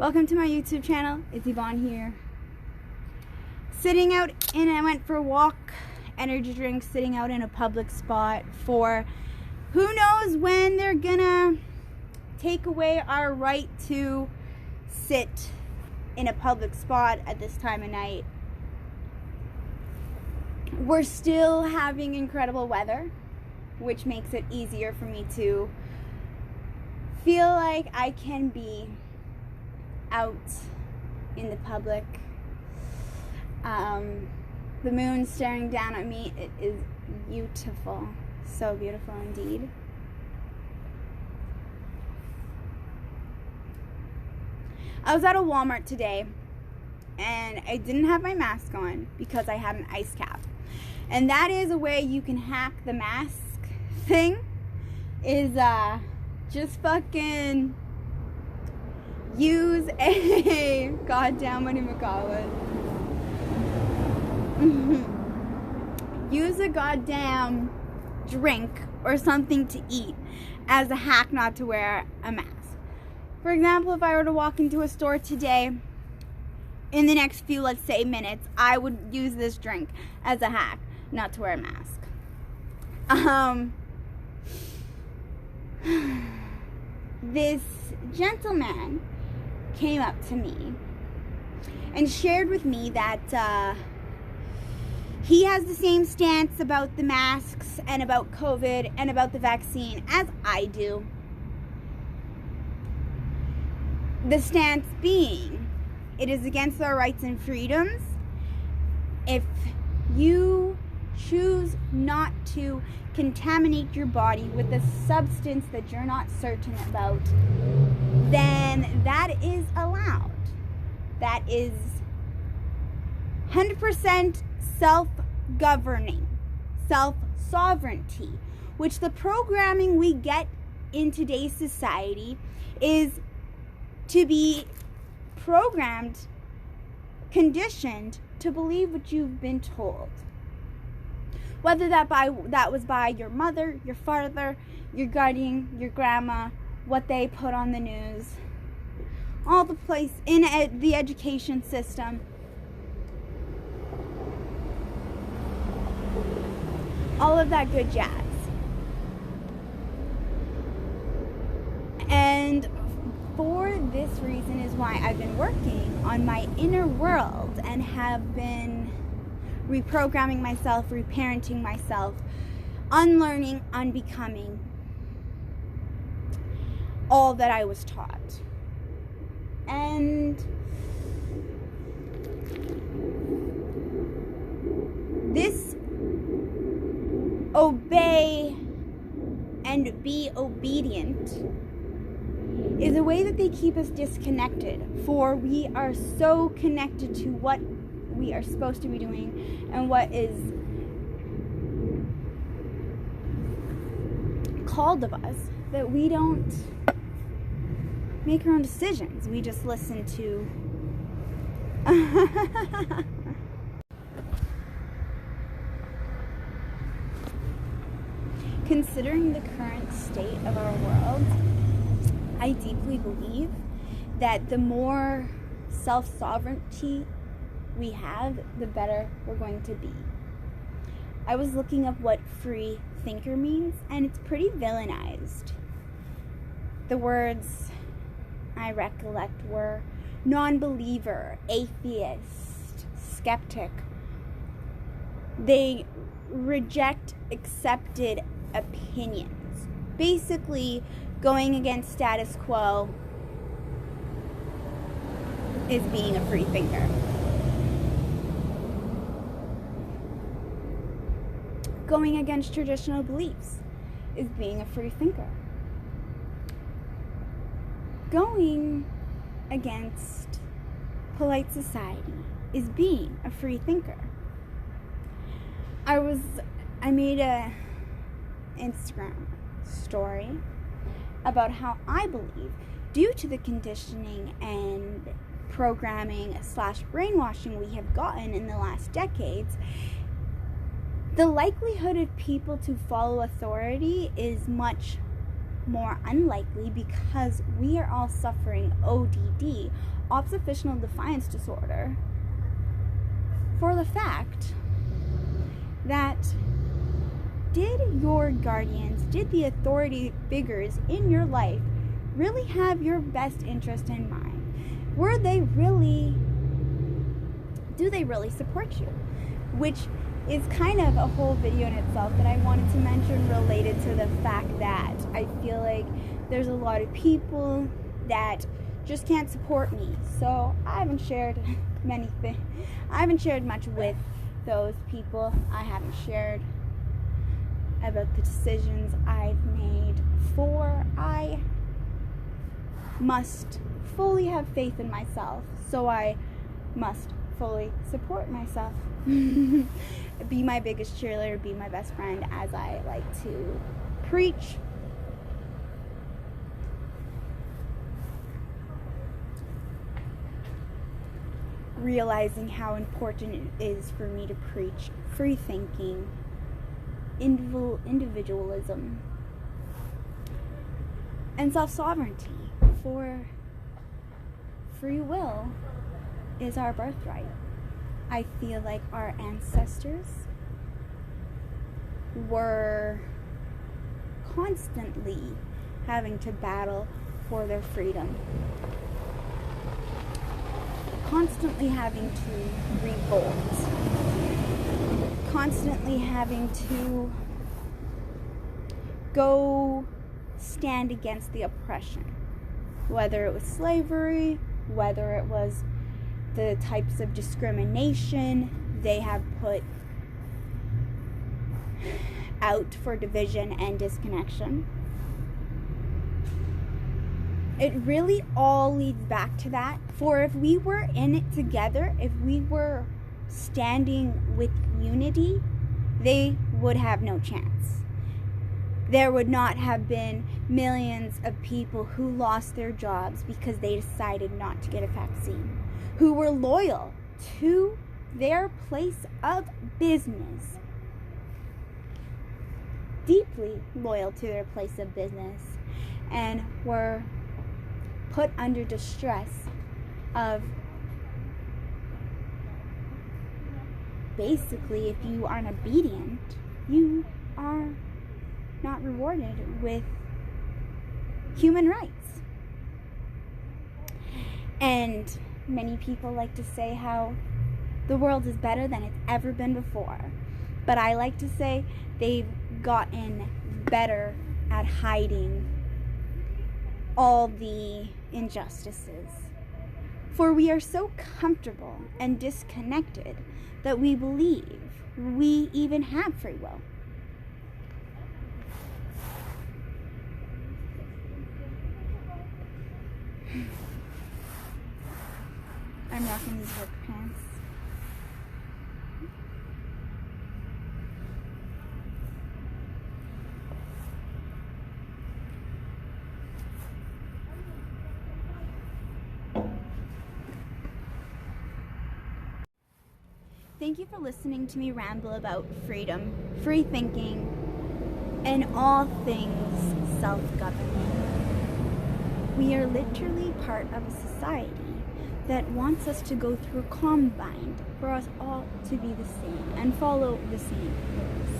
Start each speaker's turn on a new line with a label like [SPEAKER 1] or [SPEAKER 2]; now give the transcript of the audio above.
[SPEAKER 1] Welcome to my YouTube channel. It's Yvonne here. Sitting out, and I went for a walk, energy drink, sitting out in a public spot for who knows when they're gonna take away our right to sit in a public spot at this time of night. We're still having incredible weather, which makes it easier for me to feel like I can be out in the public. The moon staring down at me, it is beautiful. So beautiful indeed. I was at a Walmart today and I didn't have my mask on because I had an ice cap. And that is a way you can hack the mask thing, is just fucking use a goddamn use a goddamn drink or something to eat as a hack not to wear a mask. For example, if I were to walk into a store today, in the next few, let's say, minutes, I would use this drink as a hack not to wear a mask. This gentleman came up to me and shared with me that he has the same stance about the masks and about COVID and about the vaccine as I do. The stance being, it is against our rights and freedoms if you choose not to contaminate your body with a substance that you're not certain about, then that is allowed. That is 100% self-governing, self-sovereignty, which the programming we get in today's society is to be programmed, conditioned to believe what you've been told. Whether that was by your mother, your father, your guardian, your grandma, what they put on the news, all the place in the education system, all of that good jazz. And for this reason is why I've been working on my inner world and have been reprogramming myself, reparenting myself, unlearning, unbecoming all that I was taught. And this obey and be obedient is a way that they keep us disconnected, for we are so connected to what we are supposed to be doing and what is called of us that we don't make our own decisions. We just listen to considering the current state of our world, I deeply believe that the more self-sovereignty we have, the better we're going to be. I was looking up what free thinker means, and it's pretty villainized. The words I recollect were non-believer, atheist, skeptic. They reject accepted opinions. Basically, going against status quo is being a free thinker. Going against traditional beliefs is being a free thinker. Going against polite society is being a free thinker. I made a Instagram story about how I believe, due to the conditioning and programming / brainwashing we have gotten in the last decades, the likelihood of people to follow authority is much more unlikely because we are all suffering ODD, oppositional defiance disorder, for the fact that did your guardians, did the authority figures in your life really have your best interest in mind? Do they really support you? Which is kind of a whole video in itself that I wanted to mention, related to the fact that I feel like there's a lot of people that just can't support me. So I haven't shared much with those people. I haven't shared about the decisions I've made, for I must fully have faith in myself, so I must fully support myself. Be my biggest cheerleader, be my best friend, as I like to preach. Realizing how important it is for me to preach free thinking, individualism, and self-sovereignty, for free will is our birthright. I feel like our ancestors were constantly having to battle for their freedom, constantly having to revolt, constantly having to go stand against the oppression, whether it was slavery, whether it was the types of discrimination they have put out for division and disconnection. It really all leads back to that. For if we were in it together, if we were standing with unity, they would have no chance. There would not have been millions of people who lost their jobs because they decided not to get a vaccine, who were loyal to their place of business, deeply loyal to their place of business, and were put under distress of, basically, if you aren't obedient, you are not rewarded with human rights. And many people like to say how the world is better than it's ever been before. But I like to say they've gotten better at hiding all the injustices. For we are so comfortable and disconnected that we believe we even have free will. I'm rocking these work pants. Thank you for listening to me ramble about freedom, free thinking, and all things self-governing. We are literally part of a society that wants us to go through a combine for us all to be the same and follow the same rules.